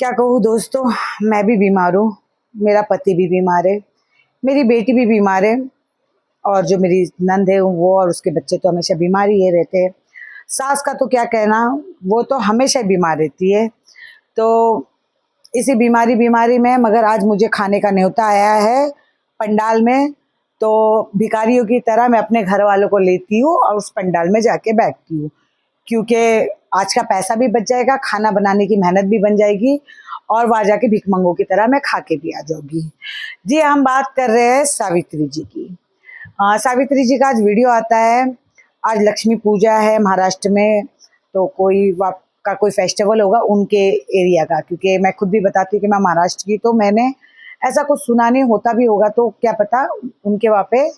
क्या कहूँ दोस्तों, मैं भी बीमार हूँ, मेरा पति भी बीमार है, मेरी बेटी भी बीमार है और जो मेरी नंद है वो और उसके बच्चे तो हमेशा बीमार ही रहते हैं। सास का तो क्या कहना, वो तो हमेशा बीमार रहती है। तो इसी बीमारी में मगर आज मुझे खाने का न्योता आया है पंडाल में। तो भिखारियों की तरह मैं अपने घर वालों को लेती हूँ और उस पंडाल में जाके बैठती हूँ, क्योंकि आज का पैसा भी बच जाएगा, खाना बनाने की मेहनत भी बन जाएगी और वहाँ जाके भिखमंगों की तरह मैं खा के भी आ जाऊंगी। जी, हम बात कर रहे हैं सावित्री जी की। सावित्री जी का आज वीडियो आता है। आज लक्ष्मी पूजा है महाराष्ट्र में, तो कोई फेस्टिवल होगा उनके एरिया का, क्योंकि मैं खुद भी बताती हूँ कि मैं महाराष्ट्र की, तो मैंने ऐसा कुछ सुना नहीं, होता भी होगा तो क्या पता उनके वहाँ पे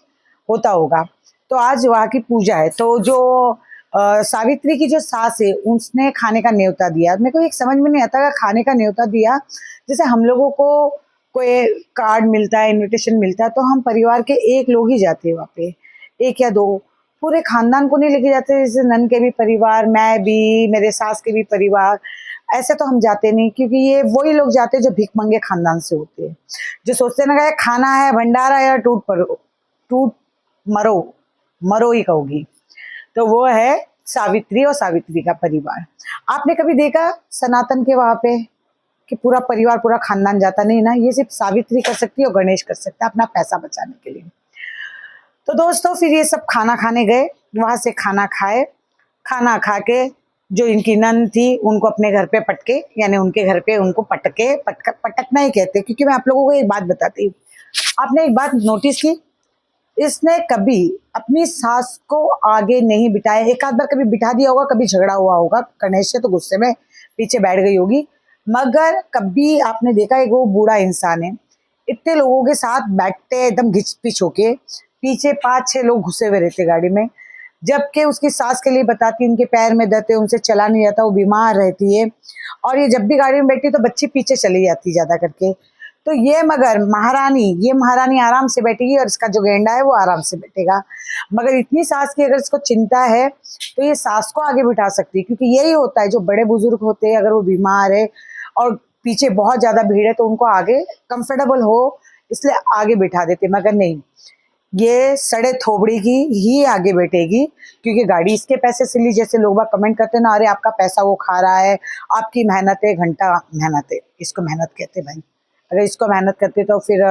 होता होगा। तो आज वहाँ की पूजा है। तो जो सावित्री की जो सास है उसने खाने का न्योता दिया। मेरे को एक समझ में नहीं आता, खाने का न्योता दिया जैसे हम लोगों को कोई कार्ड मिलता है, इनविटेशन मिलता है, तो हम परिवार के एक लोग ही जाते हैं वहाँ पे, एक या दो, पूरे खानदान को नहीं लेके जाते। जैसे नन के भी परिवार, मैं भी, मेरे सास के भी परिवार, ऐसे तो हम जाते नहीं, क्योंकि ये वही लोग जाते हैं जो भीख मंगे खानदान से होते हैं, जो सोचते ना खाना है भंडारा या टूट मरो मरो ही कहोगी। तो वो है सावित्री और सावित्री का परिवार। आपने कभी देखा सनातन के वहां पे कि पूरा परिवार, पूरा खानदान जाता नहीं ना, ये सिर्फ सावित्री कर सकती है और गणेश कर सकता है अपना पैसा बचाने के लिए। तो दोस्तों फिर ये सब खाना खाने गए, वहां से खाना खाए, खाना खा के जो इनकी नन थी उनको अपने घर पे पटके, यानी उनके घर पे उनको पटकना ही कहते, क्योंकि मैं आप लोगों को एक बात बताती हूँ। आपने एक बात नोटिस की, इसने कभी अपनी सास को आगे नहीं बिठाया। एक आध बार कभी बिठा दिया होगा, कभी झगड़ा हुआ होगा गणेश से, तो गुस्से में पीछे बैठ गई होगी, मगर कभी आपने देखा है वो बूढ़ा इंसान है, इतने लोगों के साथ बैठते एकदम घिच पिच होके, पीछे 5-6 लोग घुसे हुए रहते गाड़ी में, जबकि उसकी सास के लिए बताती, उनके पैर में दर्द है, उनसे चला नहीं जाता, वो बीमार रहती है, और ये जब भी गाड़ी में बैठती तो बच्ची पीछे चली जाती ज्यादा करके। तो ये मगर महारानी आराम से बैठेगी और इसका जो गेंडा है वो आराम से बैठेगा। मगर इतनी सास की अगर इसको चिंता है तो ये सास को आगे बिठा सकती है, क्योंकि यही होता है जो बड़े बुजुर्ग होते हैं, अगर वो बीमार है और पीछे बहुत ज्यादा भीड़ है तो उनको आगे कंफर्टेबल हो इसलिए आगे बिठा देते, मगर नहीं, ये सड़े थोबड़ी की ही आगे बैठेगी, क्योंकि गाड़ी इसके पैसे से ली। जैसे लोग कमेंट करते हैं ना, अरे आपका पैसा वो खा रहा है, आपकी मेहनत है, घंटा मेहनत है, इसको मेहनत कहते भाई। अगर इसको मेहनत करते तो फिर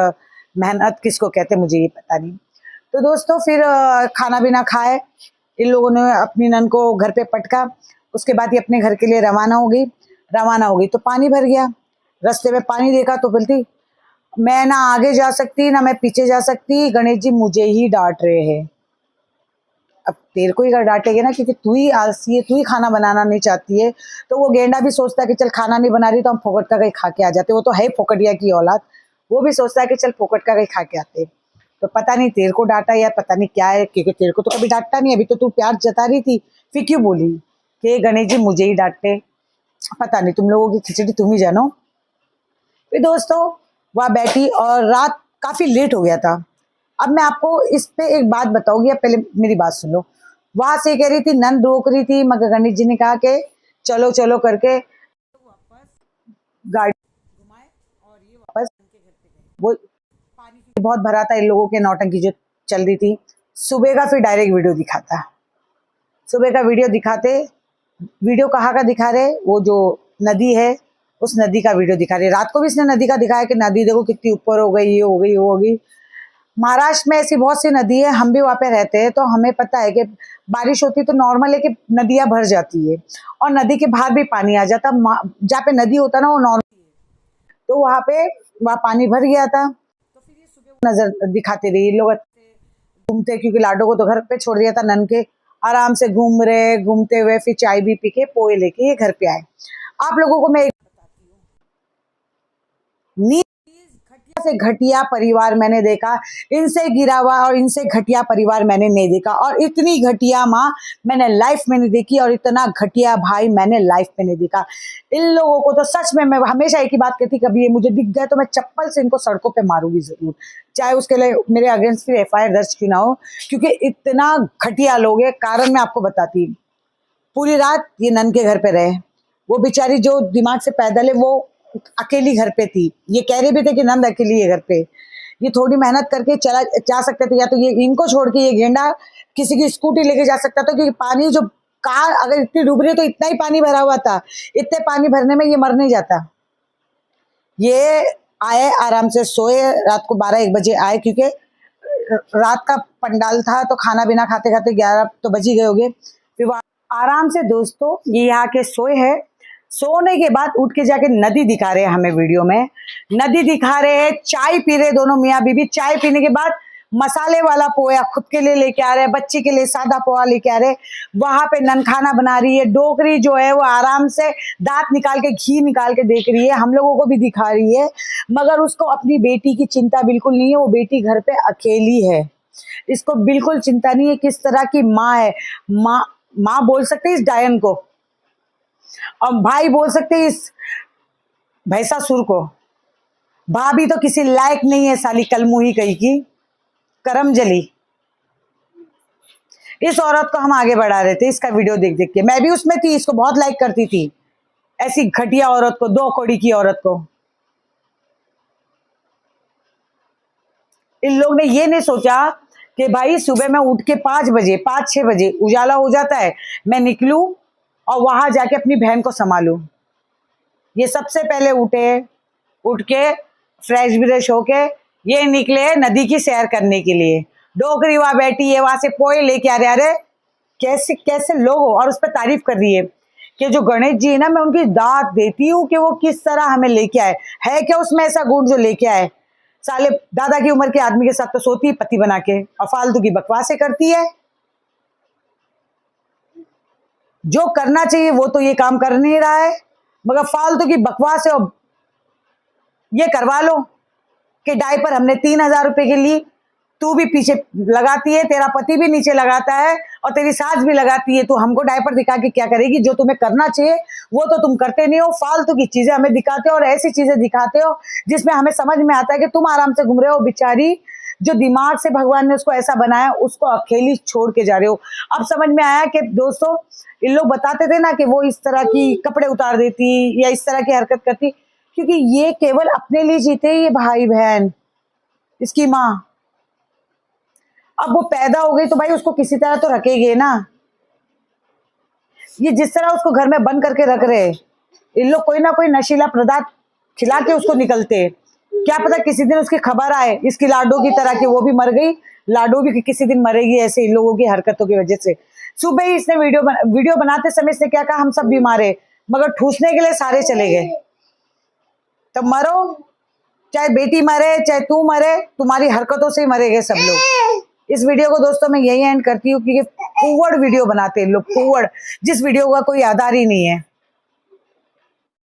मेहनत किसको कहते मुझे ये पता नहीं। तो दोस्तों फिर खाना पीना खाए, इन लोगों ने अपनी नन को घर पे पटका, उसके बाद ये अपने घर के लिए रवाना हो गई तो पानी भर गया। रास्ते में पानी देखा तो बोलती, मैं ना आगे जा सकती ना मैं पीछे जा सकती, गणेश जी मुझे ही डांट रहे हैं। अब तेरे को ही अगर डांटेगे ना, क्योंकि तू ही आलसी है, तू ही खाना बनाना नहीं चाहती है, तो वो गेंडा भी सोचता है कि चल खाना नहीं बना रही तो हम फोकट का कहीं खा के आ जाते। वो तो है फोकटिया की औलाद, वो भी सोचता है कि चल फोकट का कहीं खा के आते। तो पता नहीं तेरे को डांटा या पता नहीं क्या है, क्योंकि तेरे को तो कभी डांटता नहीं, अभी तो तू प्यार जता रही थी, फिर क्यों बोली कि गणेश जी मुझे ही डांटते। पता नहीं, तुम लोगों की खिचड़ी तुम ही जानो। फिर दोस्तों वहाँ बैठी और रात काफी लेट हो गया था। अब मैं आपको इस पे एक बात बताऊंगी, अब पहले मेरी बात सुन लो। वहां से कह रही थी, नंद रोक रही थी, मगर गणेश जी ने कहा कि चलो चलो करके वापस गाड़ी घुमाए और ये वापस उनके घर पे गए। वो पानी बहुत भरा था, इन लोगों के नौटंकी जो चल रही थी। सुबह का फिर डायरेक्ट वीडियो दिखाता, सुबह का वीडियो दिखाते, वीडियो कहाँ का दिखा रहे, वो जो नदी है उस नदी का वीडियो दिखा रहे। रात को भी इसने नदी का दिखाया कि नदी देखो कितनी ऊपर हो गई, ये हो गई, वो हो गई। महाराष्ट्र में ऐसी बहुत सी नदी है, हम भी वहाँ पे रहते हैं तो हमें पता है कि बारिश होती तो नॉर्मल है कि नदियाँ भर जाती है और नदी के बाहर भी पानी आ जाता। जहाँ पे नदी होता ना वो नॉर्मल, तो वहाँ पानी भर गया था। तो फिर ये सुबह नजर दिखाते रही, लोग घूमते, क्योंकि लाडो को तो घर पे छोड़ दिया था नन के, आराम से घूमते हुए फिर चाय भी पी के पोए लेके ये घर पे आए। आप लोगों को मैं एक बताती हूँ, घटिया से घटिया परिवार मैंने देखा, इनसे गिरा हुआ और इनसे घटिया परिवार मैंने नहीं देखा, और इतनी घटिया माँ मैंने लाइफ में नहीं देखी, और इतना घटिया भाई मैंने लाइफ में नहीं देखा। इन लोगों को तो सच में मैं हमेशा एक ही बात कहती, कभी ये मुझे दिख गए तो मैं चप्पल से इनको सड़कों पे मारूंगी जरूर, चाहे उसके लिए मेरे अगेंस्ट फिर FIR दर्ज क्यों ना हो, क्योंकि इतना घटिया लोग है। कारण मैं आपको बताती हूँ, पूरी रात ये नन के घर पे रहे, वो बेचारी जो दिमाग से पैदल है वो अकेली घर पे थी, ये कह रहे भी थे कि नंद अकेली है घर पे, ये थोड़ी मेहनत करके चला जा सकते थे, या तो ये इनको छोड़ के ये गेंडा किसी की स्कूटी लेके जा सकता था, क्योंकि पानी जो कार अगर इतनी डूब रही है तो इतना ही पानी भरा हुआ था, इतने पानी भरने में ये मर नहीं जाता। ये आए आराम से सोए, रात को 12-1 बजे आए, क्योंकि रात का पंडाल था तो खाना बिना खाते खाते 11 तो बज ही गए होंगे। फिर वो आराम से दोस्तों ये यहाँ के सोए हैं। सोने के बाद उठ के जाके नदी दिखा रहे हैं हमें वीडियो में, नदी दिखा रहे हैं, चाय पी रहे दोनों मियाँ बीबी। चाय पीने के बाद मसाले वाला पोया खुद के लिए लेके आ रहे हैं, बच्ची के लिए सादा पोहा लेके आ रहे हैं। वहां पे नन खाना बना रही है, डोकरी जो है वो आराम से दांत निकाल के घी निकाल के देख रही है, हम लोगों को भी दिखा रही है, मगर उसको अपनी बेटी की चिंता बिल्कुल नहीं है। वो बेटी घर पे अकेली है, इसको बिल्कुल चिंता नहीं है। किस तरह की माँ है, माँ बोल सकते हैं इस डायन को, और भाई बोल सकते हैं इस भैंसासुर को। भाभी तो किसी लायक नहीं है, साली कलमुही कहीं की करमजली। इस औरत को हम आगे बढ़ा रहे थे, इसका वीडियो देख देख के। मैं भी उसमें थी, इसको बहुत लाइक करती थी, ऐसी घटिया औरत को, 2 कौड़ी की औरत को। इन लोग ने ये नहीं सोचा कि भाई सुबह मैं उठ के 5-6 बजे उजाला हो जाता है, मैं निकलूं और वहां जाके अपनी बहन को संभालूं। ये सबसे पहले उठ के फ्रेश व्रेश होके ये निकले नदी की सैर करने के लिए। डोकरी वहां बैठी है, वहां से पोए लेके आ रहे। अरे कैसे कैसे लोग हो, और उस पर तारीफ कर रही है कि जो गणेश जी है ना, मैं उनकी दाद देती हूँ कि वो किस तरह हमें लेके आए। है क्या उसमें ऐसा गुण जो लेके आए? साले दादा की उम्र के आदमी के साथ तो सोती है पति बना के, और फालतू की बकवासें करती है। जो करना चाहिए वो तो ये काम कर नहीं रहा है, मगर फालतू की बकवास है। और ये करवा लो कि डायपर हमने 3,000 रुपए के लिए, तू भी पीछे लगाती है, तेरा पति भी नीचे लगाता है, और तेरी सास भी लगाती है। तू हमको डायपर दिखा के क्या करेगी? जो तुम्हें करना चाहिए वो तो तुम करते नहीं हो, फालतू की चीजें हमें दिखाते हो, और ऐसी चीजें दिखाते हो जिसमें हमें समझ में आता है कि तुम आराम से घूम रहे हो, बेचारी जो दिमाग से भगवान ने उसको ऐसा बनाया उसको अकेली छोड़ के जा रहे हो। अब समझ में आया कि दोस्तों इन लोग बताते थे ना कि वो इस तरह की कपड़े उतार देती या इस तरह की हरकत करती, क्योंकि ये केवल अपने लिए जीते, ये भाई बहन, इसकी माँ। अब वो पैदा हो गई तो भाई उसको किसी तरह तो रखेगी ना। ये जिस तरह उसको घर में बंद करके रख रहे, इन लोग कोई ना कोई नशीला पदार्थ खिला के उसको निकलते। क्या पता किसी दिन उसकी खबर आए इसकी लाडो की तरह कि वो भी मर गई, लाडो भी किसी दिन मरेगी, ऐसे इन लोगों की हरकतों की वजह से। सुबह ही इसने वीडियो बनाते समय इसने क्या कहा, हम सब बीमार है, मगर ठूसने के लिए सारे चले गए। तो मरो, चाहे बेटी मरे चाहे तू मरे, तुम्हारी हरकतों से ही मरेंगे सब लोग। इस वीडियो को दोस्तों मैं यही एंड करती हूँ, क्योंकि फॉरवर्ड वीडियो बनाते हैं लोग, फॉरवर्ड, जिस वीडियो का कोई आधार ही नहीं है।